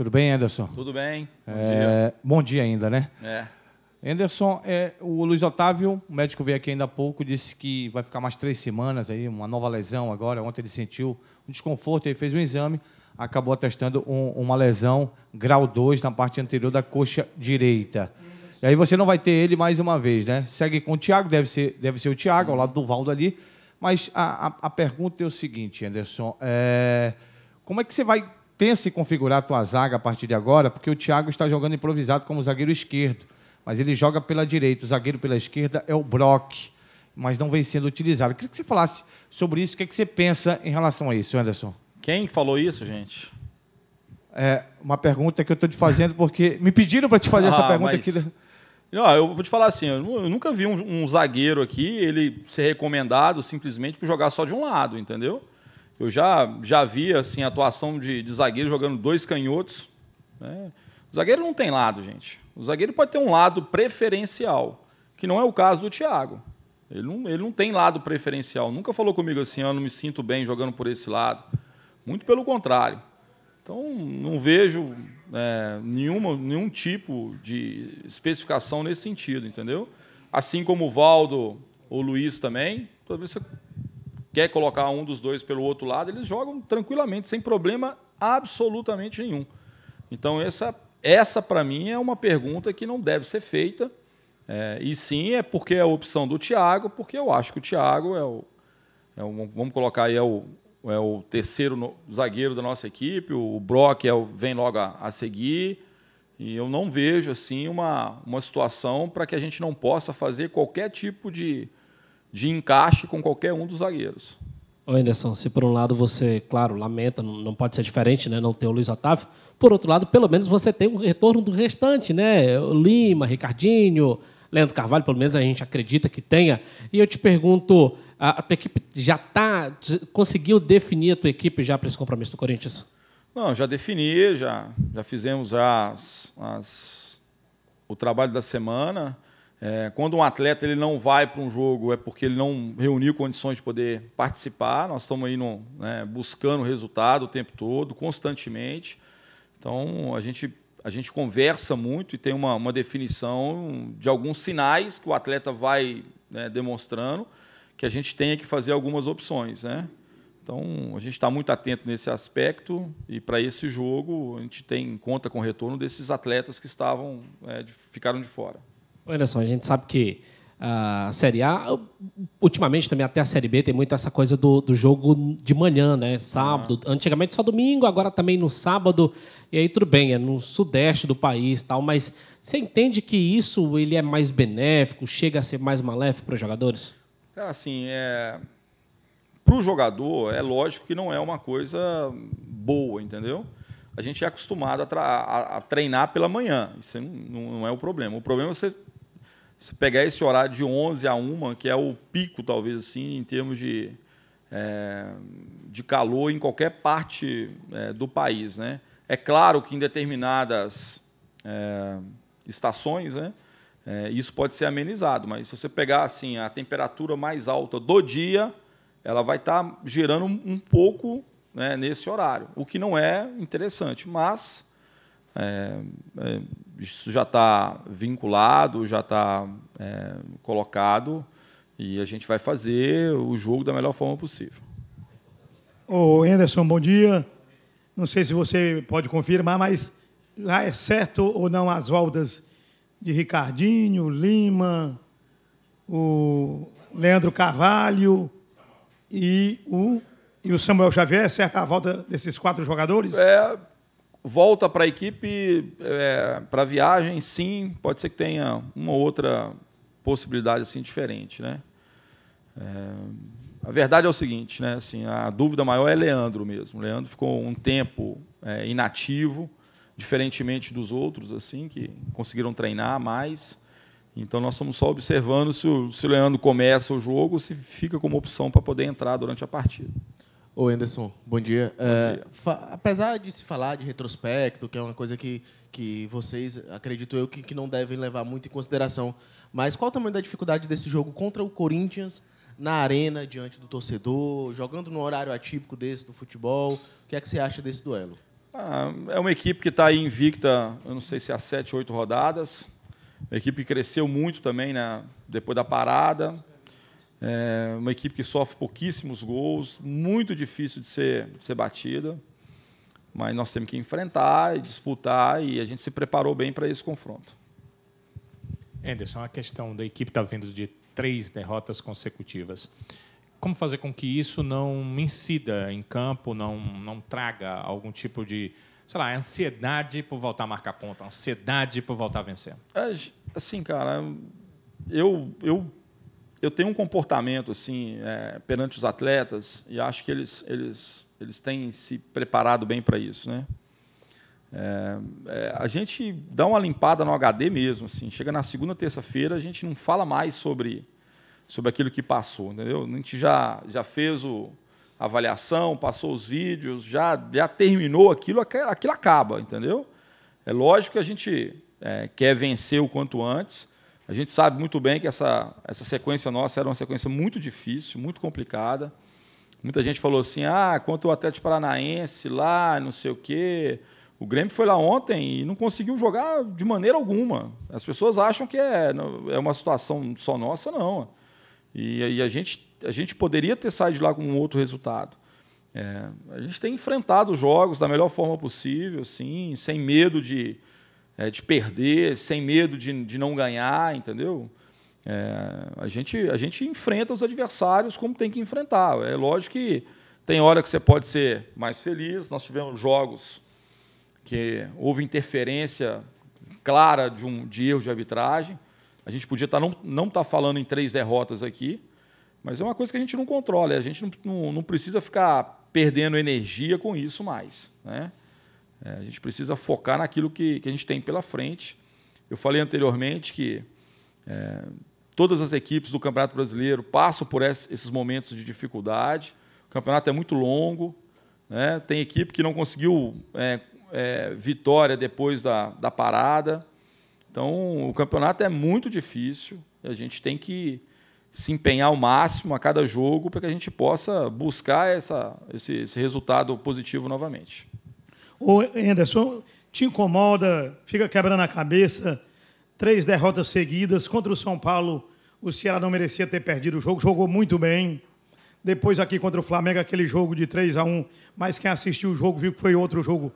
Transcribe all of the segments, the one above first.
Tudo bem, Anderson? Tudo bem. Bom dia. Bom dia ainda, né? Anderson, o Luiz Otávio, o médico veio aqui ainda há pouco, disse que vai ficar mais 3 semanas, aí, uma nova lesão agora. Ontem ele sentiu um desconforto, ele fez um exame, acabou atestando uma lesão grau 2 na parte anterior da coxa direita. E aí você não vai ter ele mais uma vez, né? Segue com o Thiago, deve ser o Thiago, ao lado do Valdo ali. Mas a pergunta é o seguinte, Anderson, como é que você pensa em configurar a tua zaga a partir de agora? Porque o Thiago está jogando improvisado como zagueiro esquerdo, mas ele joga pela direita, o zagueiro pela esquerda é o Brock, mas não vem sendo utilizado. Eu queria que você falasse sobre isso, o que você pensa em relação a isso, Anderson? Quem falou isso, gente? É uma pergunta que eu estou te fazendo, porque me pediram para te fazer essa pergunta aqui. Eu vou te falar assim, eu nunca vi um zagueiro aqui ele ser recomendado simplesmente por jogar só de um lado, entendeu? Eu já vi assim, a atuação de zagueiro jogando 2 canhotos. Né? O zagueiro não tem lado, gente. O zagueiro pode ter um lado preferencial, que não é o caso do Thiago. Ele não tem lado preferencial. Nunca falou comigo assim, eu não me sinto bem jogando por esse lado. Muito pelo contrário. Então, não vejo nenhum tipo de especificação nesse sentido, entendeu? Assim como o Valdo ou o Luiz também, toda vez que você quer colocar um dos dois pelo outro lado, eles jogam tranquilamente, sem problema absolutamente nenhum. Então, essa para mim, é uma pergunta que não deve ser feita. E sim, é porque é a opção do Thiago, porque eu acho que o Thiago vamos colocar aí, é o terceiro zagueiro da nossa equipe, o Brock vem logo a seguir, e eu não vejo assim uma situação para que a gente não possa fazer qualquer tipo de encaixe com qualquer um dos zagueiros. Ô Anderson, se por um lado você, claro, lamenta, não pode ser diferente, né, não ter o Luiz Otávio, por outro lado, pelo menos você tem o retorno do restante, né? O Lima, Ricardinho, Leandro Carvalho, pelo menos a gente acredita que tenha. E eu te pergunto, a tua equipe conseguiu definir a tua equipe já para esse compromisso do Corinthians? Não, já defini, já fizemos o trabalho da semana. Quando um atleta ele não vai para um jogo é porque ele não reuniu condições de poder participar. Nós estamos aí buscando resultado o tempo todo, constantemente. Então, a gente conversa muito e tem uma definição de alguns sinais que o atleta vai demonstrando que a gente tenha que fazer algumas opções, né? Então, a gente está muito atento nesse aspecto e, para esse jogo, a gente conta com o retorno desses atletas que ficaram de fora. Anderson, a gente sabe que a Série A, ultimamente também até a Série B, tem muito essa coisa do jogo de manhã, né? Sábado, antigamente só domingo, agora também no sábado, e aí tudo bem, é no sudeste do país, tal, mas você entende que isso ele é mais benéfico, chega a ser mais maléfico para os jogadores? Cara, assim, para o jogador, é lógico que não é uma coisa boa, entendeu? A gente é acostumado a treinar pela manhã, isso não é o problema. O problema é você pegar esse horário de 11 a 1, que é o pico, talvez, assim, em termos de calor em qualquer parte do país, né? É claro que em determinadas estações, né, isso pode ser amenizado, mas se você pegar assim, a temperatura mais alta do dia, ela vai estar girando um pouco, né, nesse horário, o que não é interessante, mas isso já está vinculado, já está colocado, e a gente vai fazer o jogo da melhor forma possível. Ô Anderson, bom dia. Não sei se você pode confirmar, mas já é certo ou não as voltas de Ricardinho, Lima, o Leandro Carvalho e o Samuel Xavier? É certa a volta desses 4 jogadores? Volta para a equipe, para a viagem, sim. Pode ser que tenha uma ou outra possibilidade assim, diferente, né? A verdade é o seguinte, né? Assim, a dúvida maior é Leandro mesmo. O Leandro ficou um tempo inativo, diferentemente dos outros, assim, que conseguiram treinar mais. Então, nós estamos só observando se o Leandro começa o jogo, se fica como opção para poder entrar durante a partida. Ô, Anderson, bom dia. Bom dia. Apesar de se falar de retrospecto, que é uma coisa que vocês, acredito eu, que não devem levar muito em consideração, mas qual o tamanho da dificuldade desse jogo contra o Corinthians na arena, diante do torcedor, jogando no horário atípico desse do futebol? O que é que você acha desse duelo? É uma equipe que está aí invicta, eu não sei se há 7, 8 rodadas. Uma equipe que cresceu muito também, né, depois da parada. Uma equipe que sofre pouquíssimos gols, muito difícil de ser batida. Mas nós temos que enfrentar e disputar, e a gente se preparou bem para esse confronto. Anderson, a questão da equipe está vindo de 3 derrotas consecutivas. Como fazer com que isso não incida em campo, não traga algum tipo de, sei lá, ansiedade por voltar a marcar ponto, ansiedade por voltar a vencer? Assim, cara, eu tenho um comportamento assim perante os atletas, e acho que eles têm se preparado bem para isso, né? A gente dá uma limpada no HD mesmo, assim. Chega na segunda, terça-feira, a gente não fala mais sobre aquilo que passou, entendeu? A gente já fez a avaliação, passou os vídeos, já terminou aquilo acaba, entendeu? É lógico que a gente quer vencer o quanto antes. A gente sabe muito bem que essa sequência nossa era uma sequência muito difícil, muito complicada. Muita gente falou assim, quanto o Atlético Paranaense lá, não sei o quê. O Grêmio foi lá ontem e não conseguiu jogar de maneira alguma. As pessoas acham que é uma situação só nossa, não. E a gente poderia ter saído de lá com um outro resultado. A gente tem enfrentado os jogos da melhor forma possível, assim, sem medo de perder, sem medo de não ganhar, entendeu? A gente enfrenta os adversários como tem que enfrentar. É lógico que tem hora que você pode ser mais feliz. Nós tivemos jogos que houve interferência clara de erro de arbitragem. A gente podia não estar falando em 3 derrotas aqui, mas é uma coisa que a gente não controla. A gente não precisa ficar perdendo energia com isso mais, né? A gente precisa focar naquilo que a gente tem pela frente. Eu falei anteriormente que todas as equipes do Campeonato Brasileiro passam por esses momentos de dificuldade. O campeonato é muito longo, né? Tem equipe que não conseguiu vitória depois da parada. Então, o campeonato é muito difícil. A gente tem que se empenhar ao máximo a cada jogo para que a gente possa buscar esse resultado positivo novamente. Ô, Anderson, te incomoda, fica quebrando a cabeça, 3 derrotas seguidas contra o São Paulo. O Ceará não merecia ter perdido o jogo, jogou muito bem. Depois aqui contra o Flamengo, aquele jogo de 3-1, mas quem assistiu o jogo viu que foi outro jogo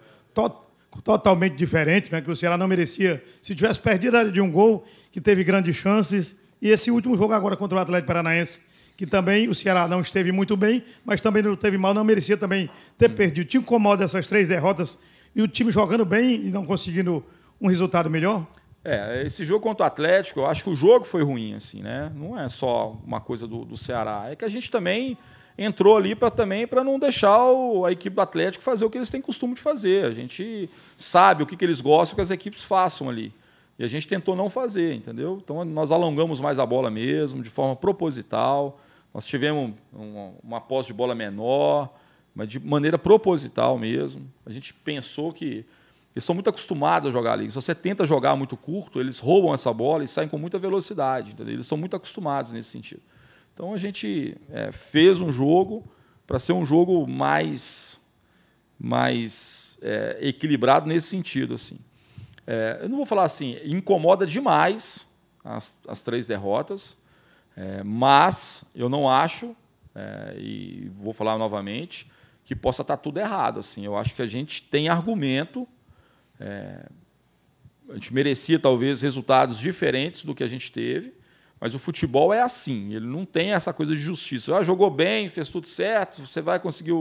totalmente diferente, né? Que o Ceará não merecia. Se tivesse perdido era de um gol, que teve grandes chances. E esse último jogo agora contra o Atlético Paranaense, que também o Ceará não esteve muito bem, mas também não teve mal, não merecia também ter perdido. Te incomoda essas 3 derrotas e o time jogando bem e não conseguindo um resultado melhor? Esse jogo contra o Atlético, eu acho que o jogo foi ruim, assim, né? Não é só uma coisa do Ceará, é que a gente também entrou ali para não deixar a equipe do Atlético fazer o que eles têm costume de fazer. A gente sabe o que eles gostam que as equipes façam ali. E a gente tentou não fazer, entendeu? Então, nós alongamos mais a bola mesmo, de forma proposital. Nós tivemos uma posse de bola menor, mas de maneira proposital mesmo. A gente pensou que eles são muito acostumados a jogar ali. Se você tenta jogar muito curto, eles roubam essa bola e saem com muita velocidade, entendeu? Eles estão muito acostumados nesse sentido. Então, a gente fez um jogo para ser um jogo mais equilibrado nesse sentido, assim. Eu não vou falar assim, incomoda demais as 3 derrotas, mas eu não acho, e vou falar novamente, que possa estar tudo errado. Assim. Eu acho que a gente tem argumento, a gente merecia talvez resultados diferentes do que a gente teve, mas o futebol é assim, ele não tem essa coisa de justiça. Jogou bem, fez tudo certo, você vai conseguir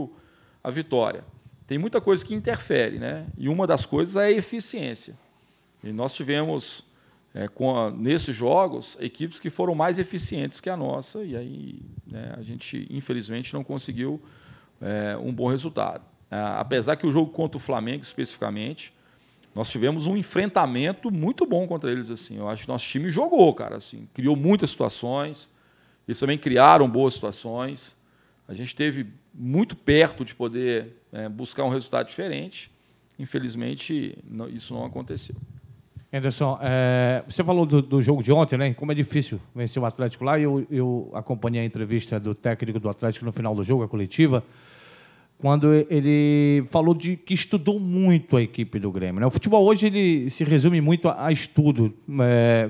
a vitória. Tem muita coisa que interfere, né? E uma das coisas é a eficiência. E nós tivemos, nesses jogos, equipes que foram mais eficientes que a nossa, e aí a gente, infelizmente, não conseguiu um bom resultado. Apesar que o jogo contra o Flamengo, especificamente, nós tivemos um enfrentamento muito bom contra eles. Assim. Eu acho que nosso time jogou, cara, assim, criou muitas situações, eles também criaram boas situações. A gente esteve muito perto de poder buscar um resultado diferente. Infelizmente, isso não aconteceu. Anderson, você falou do jogo de ontem, né? Como é difícil vencer o Atlético lá. Eu acompanhei a entrevista do técnico do Atlético no final do jogo, a coletiva. quando ele falou de que estudou muito a equipe do Grêmio, né? O futebol hoje ele se resume muito a estudo.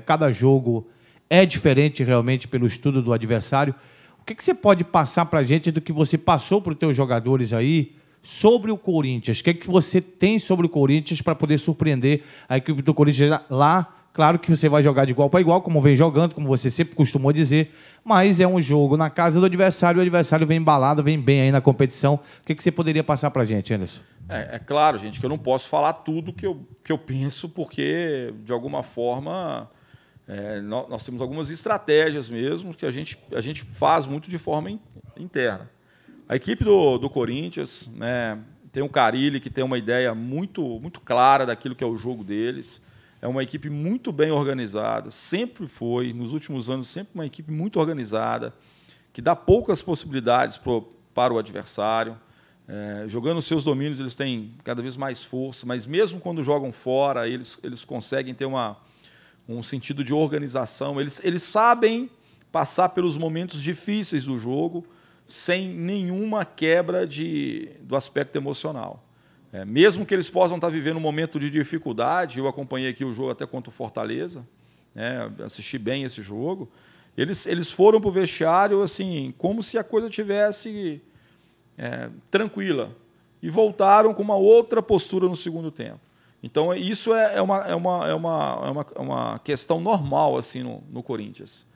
Cada jogo é diferente realmente pelo estudo do adversário. O que você pode passar para a gente do que você passou para os teus jogadores aí sobre o Corinthians? O que você tem sobre o Corinthians para poder surpreender a equipe do Corinthians lá? Claro que você vai jogar de igual para igual, como vem jogando, como você sempre costumou dizer, mas é um jogo na casa do adversário, o adversário vem embalado, vem bem aí na competição. O que você poderia passar para a gente, Anderson? É claro, gente, que eu não posso falar tudo que eu penso, porque, de alguma forma, nós temos algumas estratégias mesmo que a gente faz muito de forma interna. A equipe do Corinthians, né, tem o Carille, que tem uma ideia muito, muito clara daquilo que é o jogo deles. É uma equipe muito bem organizada, sempre foi, nos últimos anos, sempre uma equipe muito organizada, que dá poucas possibilidades para o adversário. Jogando os seus domínios, eles têm cada vez mais força, mas mesmo quando jogam fora, eles conseguem ter um sentido de organização. Eles sabem passar pelos momentos difíceis do jogo sem nenhuma quebra do aspecto emocional. Mesmo que eles possam estar vivendo um momento de dificuldade, eu acompanhei aqui o jogo até contra o Fortaleza, assisti bem esse jogo, eles foram para o vestiário assim, como se a coisa tivesse tranquila, e voltaram com uma outra postura no segundo tempo. Então, isso é uma questão normal assim, no Corinthians.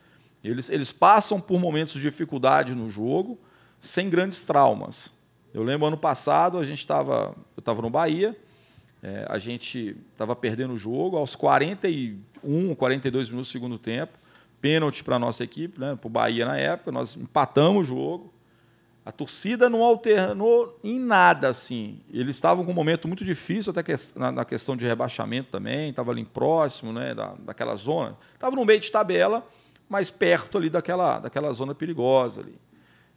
Eles passam por momentos de dificuldade no jogo, sem grandes traumas. Eu lembro, ano passado, eu estava no Bahia, a gente estava perdendo o jogo, aos 41, 42 minutos do segundo tempo, pênalti para a nossa equipe, né, para o Bahia na época, nós empatamos o jogo, a torcida não alternou em nada. Assim. Eles estavam com um momento muito difícil, até na questão de rebaixamento também, estava ali próximo, né, daquela zona, estava no meio de tabela, mas perto ali daquela zona perigosa ali.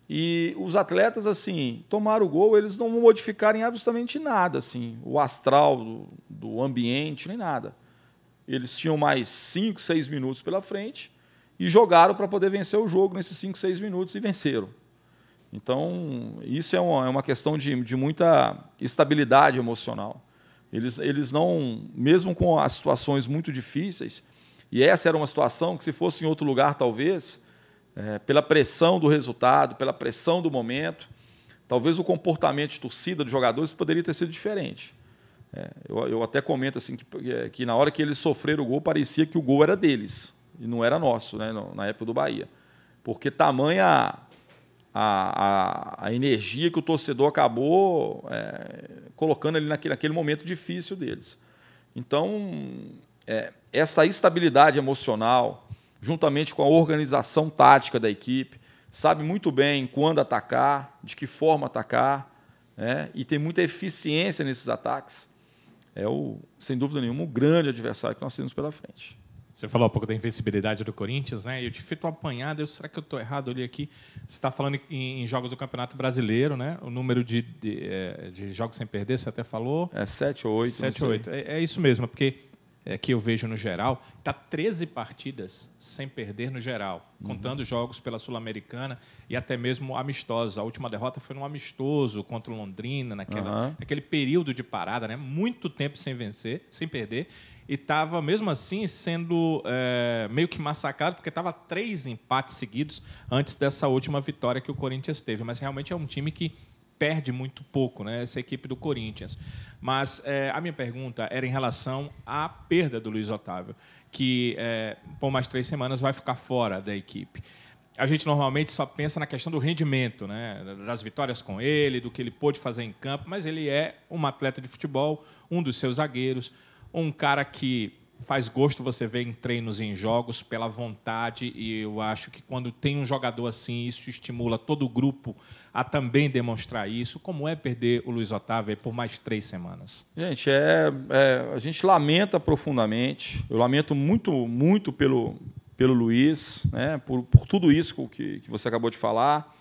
E os atletas, assim, tomaram o gol, eles não modificaram absolutamente nada, assim, o astral do ambiente, nem nada. Eles tinham mais 5, 6 minutos pela frente e jogaram para poder vencer o jogo nesses 5, 6 minutos e venceram. Então, isso é uma questão de muita estabilidade emocional. Eles não, mesmo com as situações muito difíceis, e essa era uma situação que, se fosse em outro lugar, talvez, pela pressão do resultado, pela pressão do momento, talvez o comportamento de torcida dos jogadores poderia ter sido diferente. Eu até comento assim, que na hora que eles sofreram o gol, parecia que o gol era deles, e não era nosso, né, na época do Bahia. Porque tamanha a energia que o torcedor acabou colocando ali naquele momento difícil deles. Então, essa estabilidade emocional, juntamente com a organização tática da equipe, sabe muito bem quando atacar, de que forma atacar, e tem muita eficiência nesses ataques. Sem dúvida nenhuma, o grande adversário que nós temos pela frente. Você falou há pouco da invencibilidade do Corinthians, né? Eu te fiz uma apanhada, será que eu estou errado ali aqui? Você está falando em jogos do Campeonato Brasileiro, né? O número de jogos sem perder, você até falou? 7 ou 8. 7 ou 8. É isso mesmo, porque que eu vejo no geral, está 13 partidas sem perder no geral, contando jogos pela Sul-Americana e até mesmo amistosos. A última derrota foi num amistoso contra o Londrina, naquele período de parada, né? Muito tempo sem vencer, sem perder. E estava, mesmo assim, sendo meio que massacrado, porque estava 3 empates seguidos antes dessa última vitória que o Corinthians teve. Mas realmente é um time que perde muito pouco, né, essa equipe do Corinthians. Mas a minha pergunta era em relação à perda do Luiz Otávio, que por mais 3 semanas vai ficar fora da equipe. A gente normalmente só pensa na questão do rendimento, né, das vitórias com ele, do que ele pôde fazer em campo, mas ele é um atleta de futebol, um dos seus zagueiros, um cara que faz gosto você ver em treinos e em jogos pela vontade, e eu acho que quando tem um jogador assim, isso estimula todo o grupo a também demonstrar isso. Como é perder o Luiz Otávio por mais 3 semanas? Gente, a gente lamenta profundamente, eu lamento muito, muito pelo Luiz, né, por tudo isso que você acabou de falar.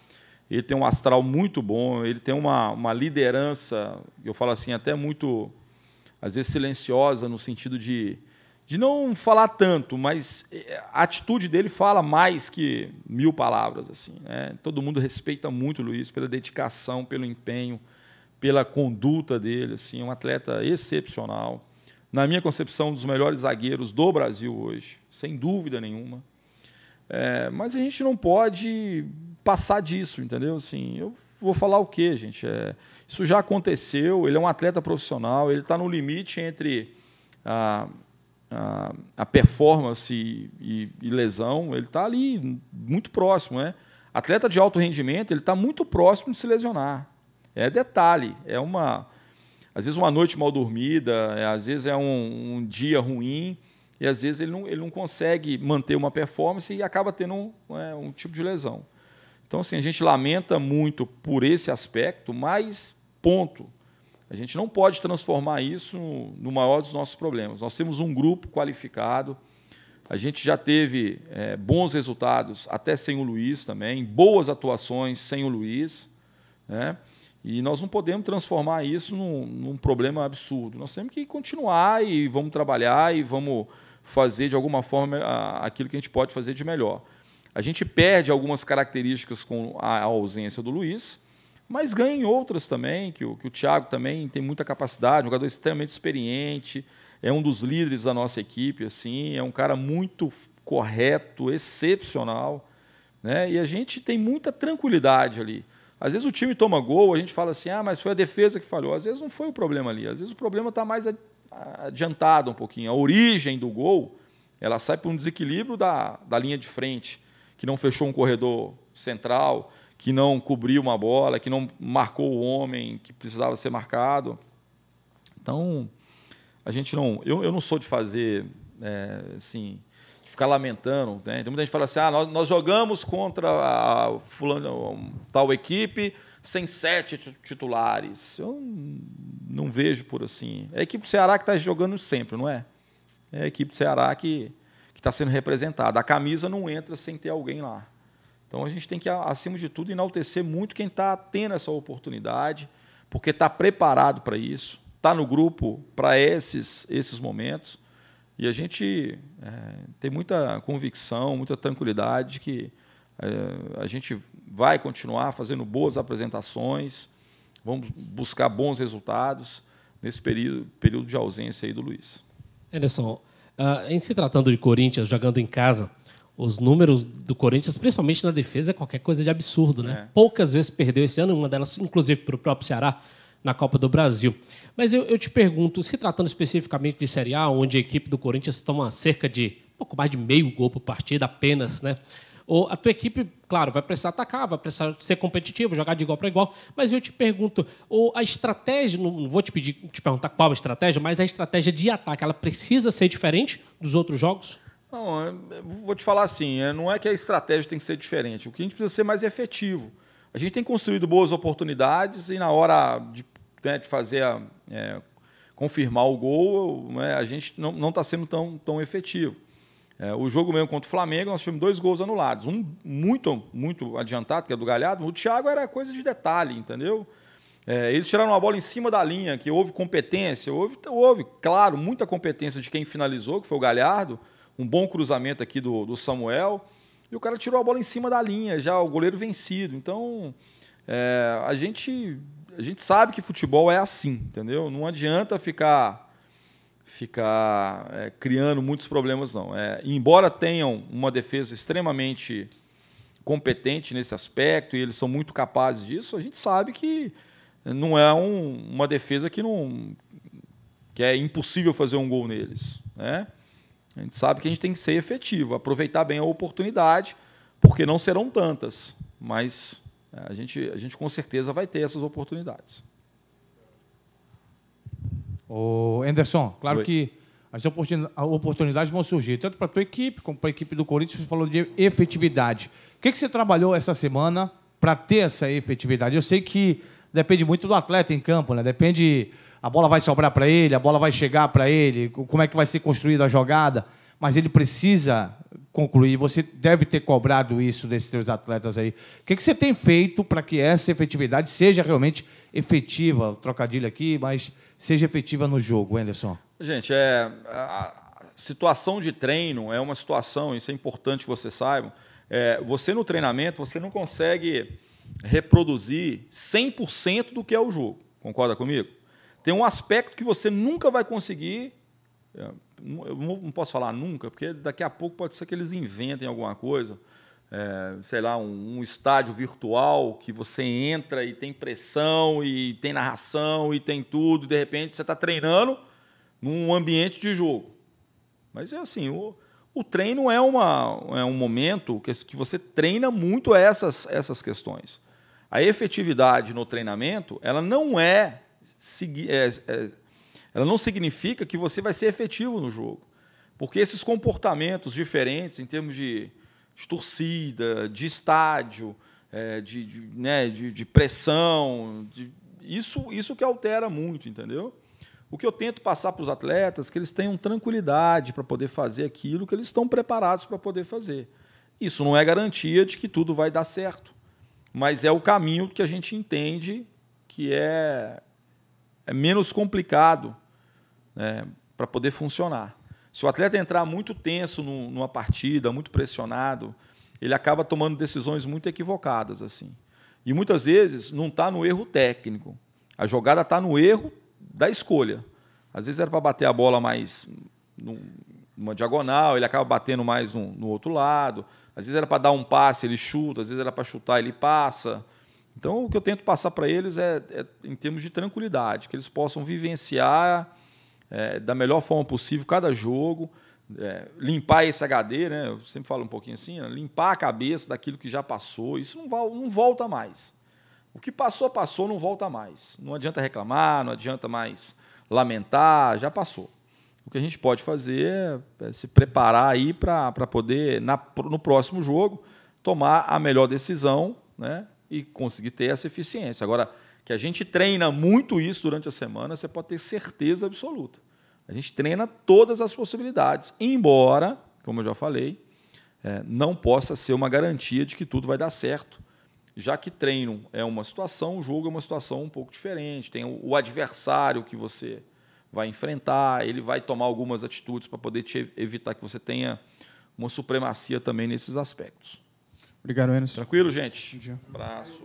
Ele tem um astral muito bom, ele tem uma liderança, eu falo assim, até muito, às vezes silenciosa, no sentido de não falar tanto, mas a atitude dele fala mais que 1000 palavras. Assim, né? Todo mundo respeita muito o Luiz pela dedicação, pelo empenho, pela conduta dele, assim, um atleta excepcional. Na minha concepção, um dos melhores zagueiros do Brasil hoje, sem dúvida nenhuma. Mas a gente não pode passar disso, entendeu? Assim, eu vou falar o quê, gente? Isso já aconteceu, ele é um atleta profissional, ele está no limite entre a performance e lesão, ele está ali muito próximo, né? Atleta de alto rendimento, ele está muito próximo de se lesionar. É detalhe, às vezes uma noite mal dormida, às vezes é um dia ruim, e às vezes ele não consegue manter uma performance e acaba tendo um tipo de lesão. Então, assim, a gente lamenta muito por esse aspecto, mas ponto. A gente não pode transformar isso no maior dos nossos problemas. Nós temos um grupo qualificado, a gente já teve bons resultados até sem o Luiz também, boas atuações sem o Luiz, né? E nós não podemos transformar isso num problema absurdo. Nós temos que continuar e vamos trabalhar e vamos fazer, de alguma forma, aquilo que a gente pode fazer de melhor. A gente perde algumas características com a ausência do Luiz, mas ganha em outras também, que o Thiago também tem muita capacidade, um jogador extremamente experiente, é um dos líderes da nossa equipe, assim, é um cara muito correto, excepcional, né? E a gente tem muita tranquilidade ali. Às vezes o time toma gol, a gente fala assim, mas foi a defesa que falhou. Às vezes não foi o problema ali, às vezes o problema está mais adiantado um pouquinho. A origem do gol, ela sai por um desequilíbrio da linha de frente, que não fechou um corredor central, que não cobriu uma bola, que não marcou o homem que precisava ser marcado. Então, a gente não... Eu não sou de fazer, assim, de ficar lamentando, né? Tem muita gente que fala assim, nós jogamos contra a tal equipe sem 7 titulares. Eu não vejo por assim. É a equipe do Ceará que está jogando sempre, não é? É a equipe do Ceará que está sendo representada. A camisa não entra sem ter alguém lá. Então, a gente tem que, acima de tudo, enaltecer muito quem está tendo essa oportunidade, porque está preparado para isso, está no grupo para esses momentos, e a gente tem muita convicção, muita tranquilidade que a gente vai continuar fazendo boas apresentações, vamos buscar bons resultados nesse período de ausência aí do Luiz. Anderson, em se tratando de Corinthians, jogando em casa, os números do Corinthians, principalmente na defesa, é qualquer coisa de absurdo, né? Poucas vezes perdeu esse ano, uma delas, inclusive, para o próprio Ceará, na Copa do Brasil. Mas eu te pergunto, se tratando especificamente de Série A, onde a equipe do Corinthians toma cerca de pouco mais de meio gol por partida apenas, né? A tua equipe, claro, vai precisar atacar, vai precisar ser competitivo, jogar de igual para igual, mas eu te pergunto, a estratégia, não vou te perguntar qual a estratégia, mas a estratégia de ataque, ela precisa ser diferente dos outros jogos? Não, eu vou te falar assim, não é que a estratégia tem que ser diferente, o que a gente precisa ser mais efetivo. A gente tem construído boas oportunidades e na hora de fazer confirmar o gol, a gente não está sendo tão efetivo. O jogo mesmo contra o Flamengo, nós tivemos 2 gols anulados. Um muito adiantado, que é do Galhardo. O Thiago era coisa de detalhe, entendeu? Eles tiraram uma bola em cima da linha, que houve competência. Houve, claro, muita competência de quem finalizou, que foi o Galhardo. Um bom cruzamento aqui do Samuel. E o cara tirou a bola em cima da linha, já o goleiro vencido. Então, a gente sabe que futebol é assim, entendeu? Não adianta ficar criando muitos problemas, não. Embora tenham uma defesa extremamente competente nesse aspecto, e eles são muito capazes disso, a gente sabe que não é uma defesa que é impossível fazer um gol neles, né? A gente sabe que a gente tem que ser efetivo, aproveitar bem a oportunidade, porque não serão tantas, mas a gente com certeza vai ter essas oportunidades. Anderson, claro Oi. que as oportunidades vão surgir, tanto para a tua equipe como para a equipe do Corinthians. Você falou de efetividade. O que você trabalhou essa semana para ter essa efetividade? Eu sei que depende muito do atleta em campo, né? Depende, a bola vai sobrar para ele, a bola vai chegar para ele, como é que vai ser construída a jogada, mas ele precisa concluir. Você deve ter cobrado isso desses teus atletas aí. O que você tem feito para que essa efetividade seja realmente efetiva? Trocadilho aqui, mas seja efetiva no jogo, Anderson. Gente, a situação de treino é uma situação, isso é importante que vocês saibam, você no treinamento, você não consegue reproduzir 100% do que é o jogo. Concorda comigo? Tem um aspecto que você nunca vai conseguir. Eu não posso falar nunca, porque daqui a pouco pode ser que eles inventem alguma coisa. Sei lá, um estádio virtual que você entra e tem pressão, e tem narração, e tem tudo, e de repente você está treinando num ambiente de jogo. Mas é assim, o treino é um momento que você treina muito essas questões. A efetividade no treinamento, ela não ela não significa que você vai ser efetivo no jogo. Porque esses comportamentos diferentes em termos de torcida, de estádio, de pressão, isso que altera muito, entendeu? O que eu tento passar para os atletas é que eles tenham tranquilidade para poder fazer aquilo que eles estão preparados para poder fazer. Isso não é garantia de que tudo vai dar certo, mas é o caminho que a gente entende que é menos complicado, né, para poder funcionar. Se o atleta entrar muito tenso numa partida, muito pressionado, ele acaba tomando decisões muito equivocadas, assim. E muitas vezes não está no erro técnico. A jogada está no erro da escolha. Às vezes era para bater a bola mais numa diagonal, ele acaba batendo mais no outro lado. Às vezes era para dar um passe, ele chuta. Às vezes era para chutar, ele passa. Então, o que eu tento passar para eles é em termos de tranquilidade, que eles possam vivenciar da melhor forma possível cada jogo, limpar esse HD, né? Eu sempre falo um pouquinho assim, limpar a cabeça daquilo que já passou. Isso não volta mais. O que passou, passou, não volta mais. Não adianta reclamar, não adianta mais lamentar, já passou. O que a gente pode fazer é se preparar aí para poder, no próximo jogo, tomar a melhor decisão, né? E conseguir ter essa eficiência. Agora, que a gente treina muito isso durante a semana, você pode ter certeza absoluta. A gente treina todas as possibilidades, embora, como eu já falei, não possa ser uma garantia de que tudo vai dar certo, já que treino é uma situação, o jogo é uma situação um pouco diferente, tem o adversário que você vai enfrentar, ele vai tomar algumas atitudes para poder evitar que você tenha uma supremacia também nesses aspectos. Obrigado, Enes. Tranquilo, gente? Abraço.